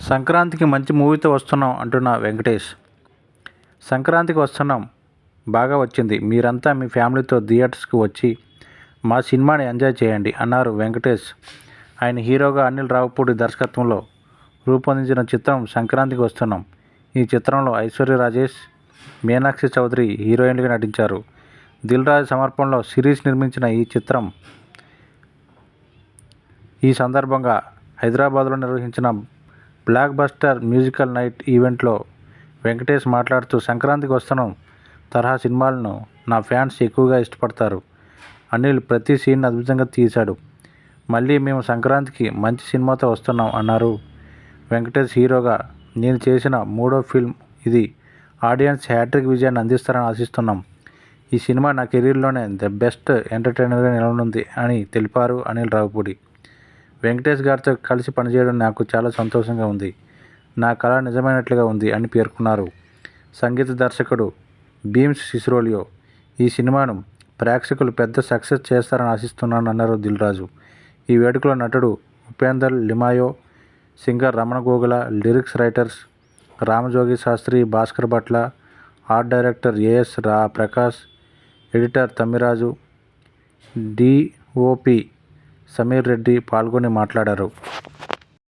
సంక్రాంతికి మంచి మూవీతో వస్తున్నాం అంటున్న వెంకటేష్. సంక్రాంతికి వస్తున్నాం బాగా వచ్చింది, మీరంతా మీ ఫ్యామిలీతో థియేటర్స్కి వచ్చి మా సినిమాని ఎంజాయ్ చేయండి అన్నారు వెంకటేష్. ఆయన హీరోగా అనిల్ రావిపూడి దర్శకత్వంలో రూపొందించిన చిత్రం సంక్రాంతికి వస్తున్నాం. ఈ చిత్రంలో ఐశ్వర్య రాజేష్, మీనాక్షి చౌదరి హీరోయిన్లుగా నటించారు. దిల్ రాజు సమర్పణలో సిరీస్ నిర్మించిన ఈ సందర్భంగా హైదరాబాద్లో నిర్వహించిన బ్లాక్ బస్టర్ మ్యూజికల్ నైట్ ఈవెంట్లో వెంకటేష్ మాట్లాడుతూ, సంక్రాంతికి వస్తున్నాం తరహా సినిమాలను నా ఫ్యాన్స్ ఎక్కువగా ఇష్టపడతారు. అనిల్ ప్రతి సీన్ అద్భుతంగా తీశాడు. మళ్ళీ మేము సంక్రాంతికి మంచి సినిమాతో వస్తున్నాం అన్నారు వెంకటేష్. హీరోగా నేను చేసిన 3వ ఫిల్మ్ ఇది. ఆడియన్స్ హ్యాట్రిక్ విజయాన్ని అందిస్తారని ఆశిస్తున్నాం. ఈ సినిమా నా కెరీర్లోనే ద బెస్ట్ ఎంటర్టైనర్గా నిలవనుంది అని తెలిపారు అనిల్ రావిపూడి. వెంకటేష్ గారితో కలిసి పనిచేయడం నాకు చాలా సంతోషంగా ఉంది. నా కళ నిజమైనట్లుగా ఉంది అని పేర్కొన్నారు. సంగీత దర్శకుడు భీమ్స్ సిసిరోలియో. ఈ సినిమాను ప్రేక్షకులు పెద్ద సక్సెస్ చేస్తారని ఆశిస్తున్నాను అన్నారు దిల్ రాజు. ఈ వేడుకలో నటుడు Upender Limaye, singer Ramana Gogula, lyrics writers Ramajogi Sastry, Bhaskar Bhatla, art director AS Prakash, editor Tammiraju, DOP Sameer Reddy పాల్గొని మాట్లాడారు.